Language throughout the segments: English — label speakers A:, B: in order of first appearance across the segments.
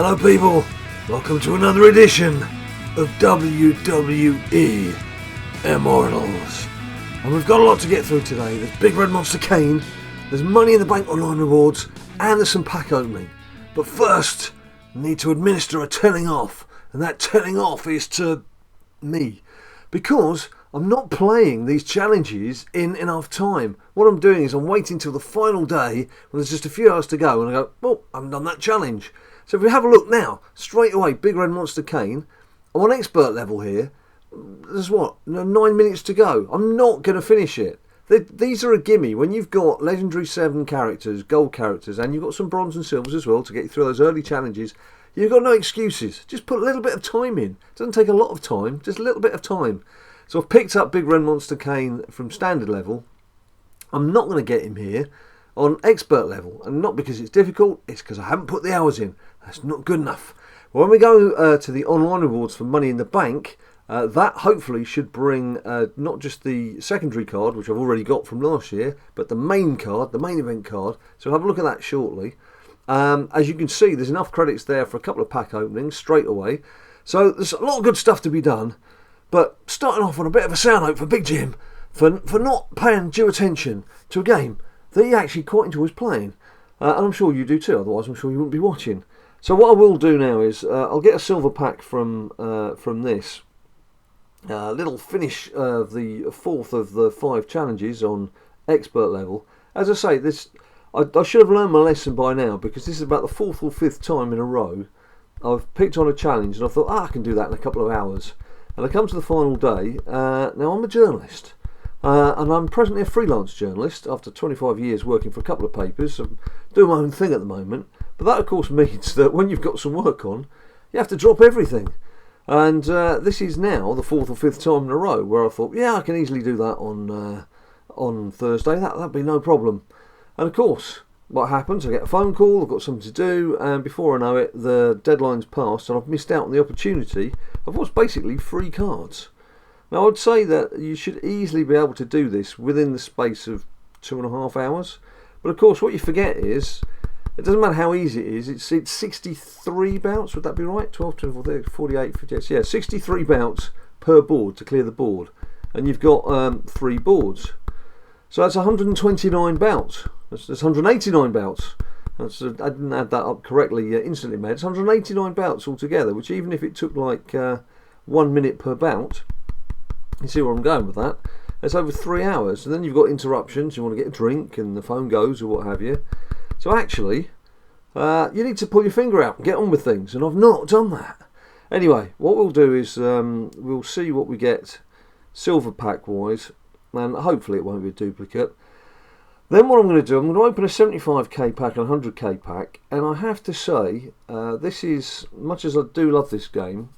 A: Hello people, welcome to another edition of WWE Immortals. And we've got a lot to get through today. There's Big Red Monster Kane, there's Money in the Bank online rewards, and there's some pack opening. But first, I need to administer a telling off, and that telling off is to me. Because I'm not playing these challenges in enough time. What I'm doing is I'm waiting till the final day when there's just a few hours to go, and I go, well, I haven't done that challenge. So if we have a look now, straight away, Big Red Monster Kane, I'm on expert level here. There's 9 minutes to go. I'm not going to finish it. These are a gimme. When you've got Legendary 7 characters, gold characters, and you've got some bronze and silvers as well to get you through those early challenges, you've got no excuses. Just put a little bit of time in. It doesn't take a lot of time, just a little bit of time. So I've picked up Big Red Monster Kane from standard level. I'm not going to get him here on expert level, and not because it's difficult, it's because I haven't put the hours in. That's not good enough. When we go to the online rewards for Money in the Bank, that hopefully should bring not just the secondary card, which I've already got from last year, but the main card, the main event card. So we'll have a look at that shortly. As you can see, there's enough credits there for a couple of pack openings straight away. So there's a lot of good stuff to be done. But starting off on a bit of a sour note for Big Jim for not paying due attention to a game that he actually quite enjoys playing. And I'm sure you do too, otherwise I'm sure you wouldn't be watching. So what I will do now is I'll get a silver pack from this. Little finish of the fourth of the 5 challenges on expert level. As I say, this I should have learned my lesson by now, because this is about the 4th or 5th time in a row I've picked on a challenge and I thought, I can do that in a couple of hours. And I come to the final day. Now I'm a journalist, and I'm presently a freelance journalist after 25 years working for a couple of papers. I'm doing my own thing at the moment, but that of course means that when you've got some work on, you have to drop everything. And this is now the 4th or 5th time in a row where I thought, yeah, I can easily do that on Thursday. That'd be no problem. And of course, what happens? I get a phone call, I've got something to do, and before I know it, the deadline's passed, and I've missed out on the opportunity of what's basically free cards. Now, I'd say that you should easily be able to do this within the space of 2.5 hours. But of course, what you forget is, it doesn't matter how easy it is, it's 63 bouts, would that be right? 12, 24, 30, 48, 58, yeah, 63 bouts per board to clear the board. And you've got 3 boards. So that's 129 bouts. That's 189 bouts. I didn't add that up correctly instantly, mate. It's 189 bouts altogether, which even if it took like 1 minute per bout, you see where I'm going with that, it's over 3 hours. And then you've got interruptions, you want to get a drink and the phone goes or what have you. So actually, you need to pull your finger out and get on with things, and I've not done that. Anyway, what we'll do is we'll see what we get silver pack wise, and hopefully it won't be a duplicate. Then what I'm going to do, I'm going to open a 75k pack and a 100k pack, and I have to say, this is, much as I do love this game,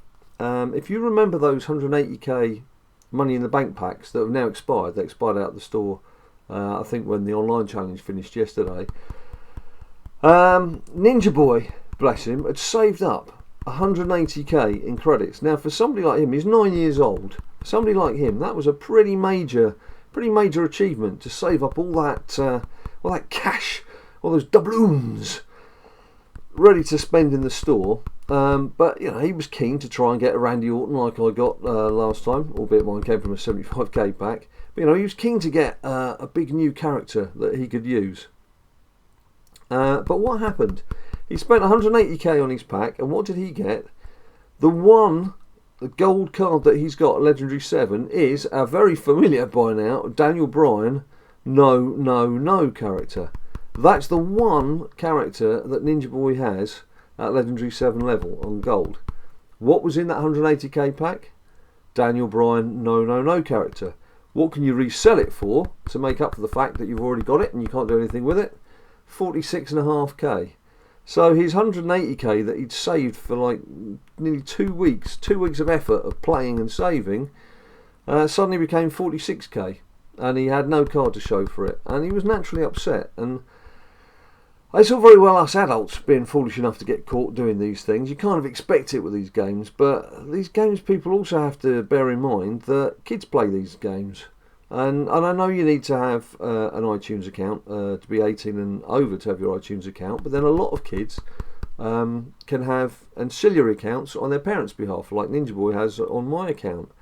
A: if you remember those 180k Money in the Bank packs that have now expired, they expired out of the store, I think when the online challenge finished yesterday, Ninja Boy, bless him, had saved up 180k in credits. Now for somebody like him, he's 9 years old, for somebody like him, that was a pretty major achievement to save up all that cash, all those doubloons ready to spend in the store. But you know, he was keen to try and get a Randy Orton like I got last time, albeit mine came from a 75k pack. But you know, he was keen to get a big new character that he could use. But what happened? He spent 180k on his pack, and what did he get? The gold card that he's got, Legendary 7, is our very familiar by now Daniel Bryan No character. That's the one character that Ninja Boy has at Legendary 7 level on gold. What was in that 180k pack? Daniel Bryan No character. What can you resell it for to make up for the fact that you've already got it and you can't do anything with it? 46.5k. So his 180k that he'd saved for like nearly 2 weeks, 2 weeks of effort of playing and saving, suddenly became 46k, and he had no card to show for it, and he was naturally upset. And it's all very well us adults being foolish enough to get caught doing these things. You kind of expect it with these games, but these games people also have to bear in mind that kids play these games. And I know you need to have an iTunes account to be 18 and over to have your iTunes account, but then a lot of kids can have ancillary accounts on their parents' behalf, like Ninja Boy has on my account.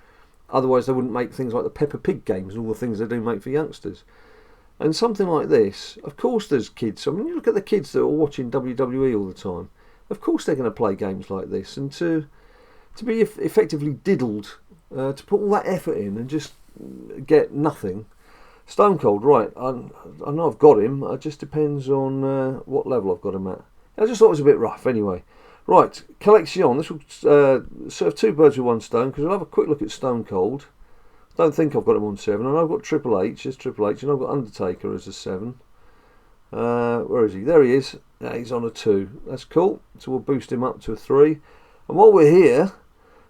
A: Otherwise, they wouldn't make things like the Peppa Pig games and all the things they do make for youngsters. And something like this, of course there's kids. I mean, you look at the kids that are watching WWE all the time. Of course they're going to play games like this. And to be effectively diddled, to put all that effort in and just get nothing. Stone Cold, right, I know I've got him. It just depends on what level I've got him at. I just thought it was a bit rough anyway. Right, Collection. This will serve two birds with one stone, because I'll have a quick look at Stone Cold. Don't think I've got him on 7. I know I've got Triple H, there's Triple H, and I've got Undertaker as a 7. Where is he? There he is. Yeah, he's on a 2. That's cool. So we'll boost him up to a 3. And while we're here,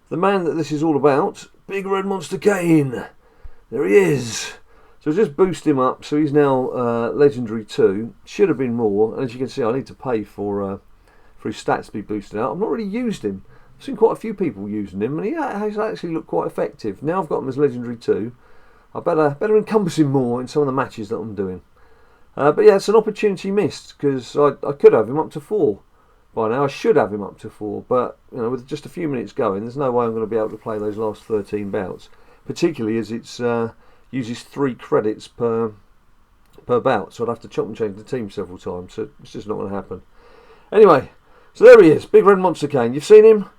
A: the man that this is all about, Big Red Monster Kane. There he is. So just boost him up. So he's now Legendary 2. Should have been more. And as you can see, I need to pay for his stats to be boosted out. I've not really used him. I've seen quite a few people using him, and he has actually looked quite effective. Now I've got him as Legendary 2. I better encompass him more in some of the matches that I'm doing. But yeah, it's an opportunity missed, because I could have him up to 4 by now. I should have him up to 4, but you know, with just a few minutes going, there's no way I'm going to be able to play those last 13 bouts. Particularly as it's uses 3 credits per bout, so I'd have to chop and change the team several times. So it's just not going to happen. Anyway, so there he is, Big Red Monster Kane. You've seen him.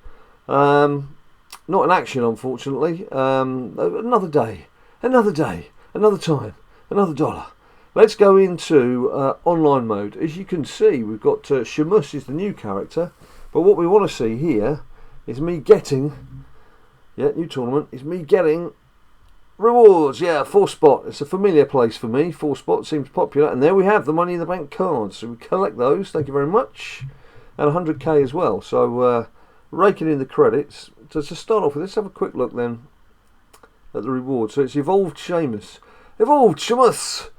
A: Not in action, unfortunately. Another day, another time, another dollar. Let's go into online mode. As you can see, we've got Shamus is the new character, but what we want to see here is me getting, new tournament, is me getting rewards. Yeah, 4 spot. It's a familiar place for me. 4 spot seems popular, and there we have the Money in the Bank cards. So we collect those. Thank you very much, and 100k as well. So raking in the credits. So to start off with, let's have a quick look then at the reward. So it's Evolved Sheamus. Evolved Sheamus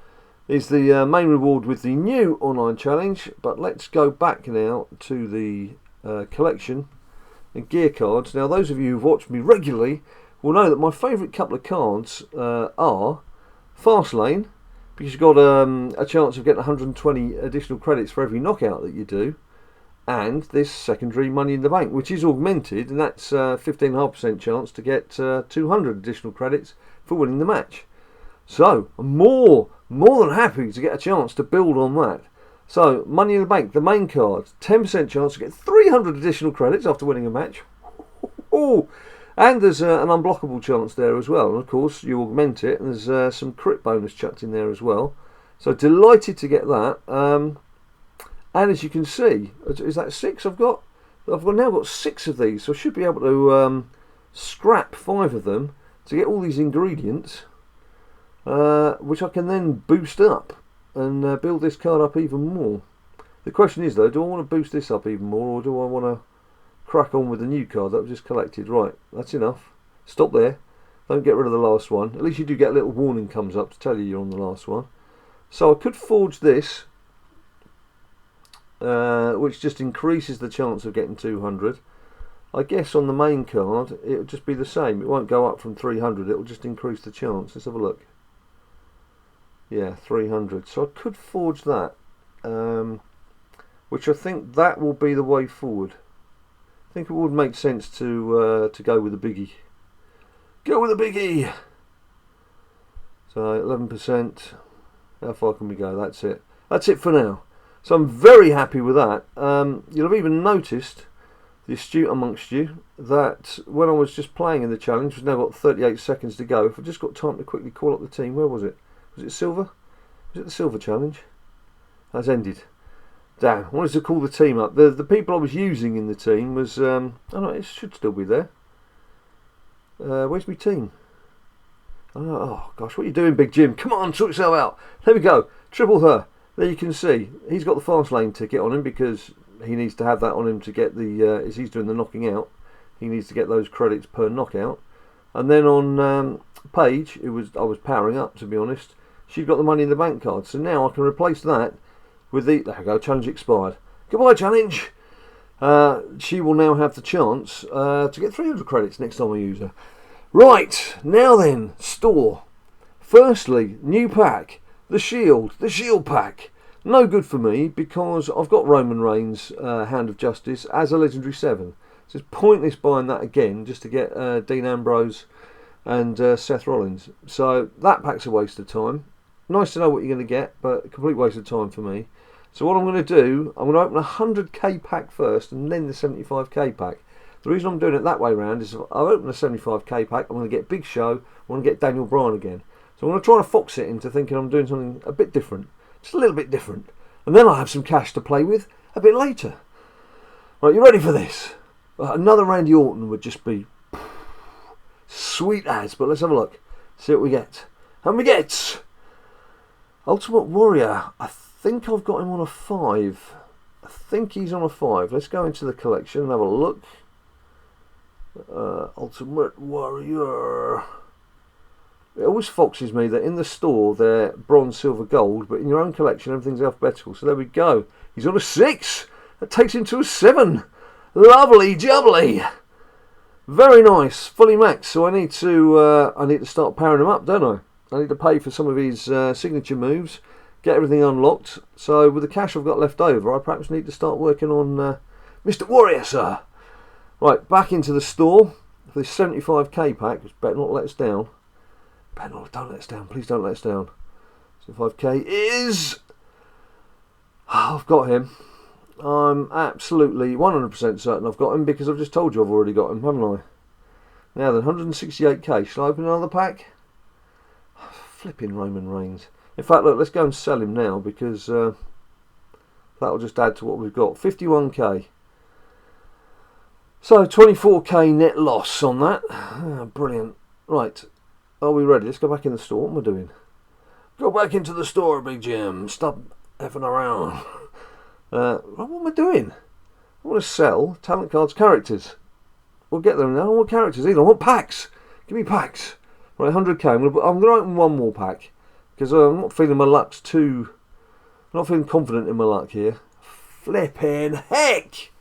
A: is the main reward with the new online challenge. But let's go back now to the collection and gear cards. Now, those of you who've watched me regularly will know that my favourite couple of cards are Fastlane, because you've got a chance of getting 120 additional credits for every knockout that you do, and this secondary Money in the Bank, which is augmented, and that's 15.5% chance to get 200 additional credits for winning the match. So I'm more than happy to get a chance to build on that. So Money in the Bank, the main card, 10% chance to get 300 additional credits after winning a match. Ooh. And there's an unblockable chance there as well. And of course, you augment it, and there's some crit bonus chucked in there as well. So delighted to get that. And as you can see, is that 6 I've got? I've now got 6 of these, so I should be able to scrap 5 of them to get all these ingredients, which I can then boost up and build this card up even more. The question is though, do I want to boost this up even more, or do I want to crack on with the new card that I've just collected? Right, that's enough. Stop there. Don't get rid of the last one. At least you do get a little warning comes up to tell you you're on the last one. So I could forge this, which just increases the chance of getting 200. I guess on the main card it'll just be the same. It won't go up from 300. It'll just increase the chance. Let's have a look. Yeah, 300. So I could forge that, which I think that will be the way forward. I think it would make sense to go with the biggie. Go with the biggie! So 11%. How far can we go? That's it. That's it for now. So I'm very happy with that. You'll have even noticed, the astute amongst you, that when I was just playing in the challenge, we've now got 38 seconds to go. If I've just got time to quickly call up the team, where was it? Was it silver? Was it the silver challenge? That's ended. Damn, I wanted to call the team up. The people I was using in the team was, oh no, it should still be there. Where's my team? Oh gosh, what are you doing, Big Jim? Come on, sort yourself out. There we go, triple her. There you can see, he's got the fast lane ticket on him because he needs to have that on him to get the, as he's doing the knocking out, he needs to get those credits per knockout. And then on Paige, I was powering up, to be honest, she's got the Money in the Bank card. So now I can replace that with the, there we go, challenge expired. Goodbye, challenge. She will now have the chance to get 300 credits next time I use her. Right, now then, store. Firstly, new pack, the shield pack. No good for me because I've got Roman Reigns' Hand of Justice as a Legendary 7. So it's pointless buying that again just to get Dean Ambrose and Seth Rollins. So that pack's a waste of time. Nice to know what you're going to get, but a complete waste of time for me. So what I'm going to do, I'm going to open a 100k pack first and then the 75k pack. The reason I'm doing it that way around is if I open a 75k pack, I'm going to get Big Show, I want to get Daniel Bryan again. So I'm going to try to fox it into thinking I'm doing something a bit different. Just a little bit different. And then I'll have some cash to play with a bit later. Right, you ready for this? Another Randy Orton would just be sweet as, but let's have a look. See what we get. And we get Ultimate Warrior. I think I've got him on a 5. I think he's on a 5. Let's go into the collection and have a look. Ultimate Warrior. It always foxes me that in the store they're bronze, silver, gold, but in your own collection everything's alphabetical. So there we go. He's on a 6. That takes him to a 7. Lovely jubbly. Very nice. Fully maxed. So I need to start powering him up, don't I? I need to pay for some of his signature moves, get everything unlocked. So with the cash I've got left over, I perhaps need to start working on Mr. Warrior, sir. Right, back into the store for this 75k pack, which better not let us down. Better not, don't let us down, please don't let us down. 75k is... Oh, I've got him. I'm absolutely 100% certain I've got him because I've just told you I've already got him, haven't I? Now then, 168k. Shall I open another pack? Flipping Roman Reigns. In fact, look, let's go and sell him now because that'll just add to what we've got. 51k. So 24k net loss on that. Brilliant. Right, are we ready? Let's go back in the store. What am I doing? Go back into the store, Big Jim. Stop effing around. What am I doing? I want to sell talent cards characters. We'll get them now. I don't want characters either. I want packs. Give me packs. Right, 100k. I'm going to open one more pack because I'm not feeling my luck's too... I'm not feeling confident in my luck here. Flipping heck!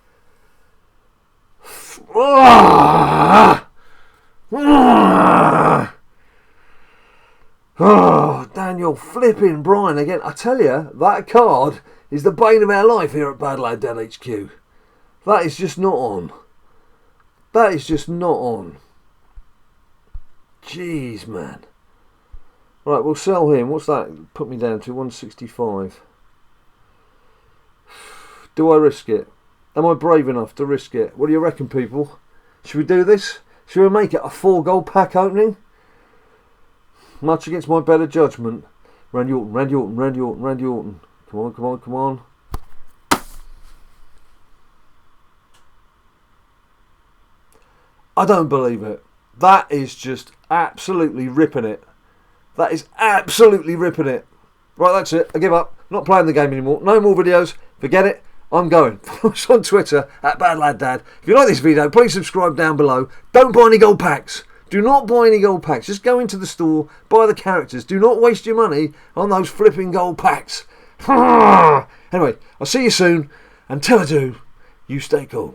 A: Oh, Daniel flipping Bryan again. I tell you, that card is the bane of our life here at BadLadDad HQ. That is just not on. That is just not on. Jeez, man. Right, we'll sell him. What's that put me down to? 165. Do I risk it? Am I brave enough to risk it? What do you reckon, people? Should we do this? Should we make it a 4 gold pack opening? Much against my better judgment. Randy Orton, Randy Orton, Randy Orton, Randy Orton. Come on, come on, come on. I don't believe it. That is just absolutely ripping it. That is absolutely ripping it. Right, that's it. I give up. Not playing the game anymore. No more videos. Forget it. I'm going. Follow us on Twitter at BadLadDad. If you like this video, please subscribe down below. Don't buy any gold packs. Do not buy any gold packs. Just go into the store, buy the characters. Do not waste your money on those flipping gold packs. Anyway, I'll see you soon. Until I do, you stay cool.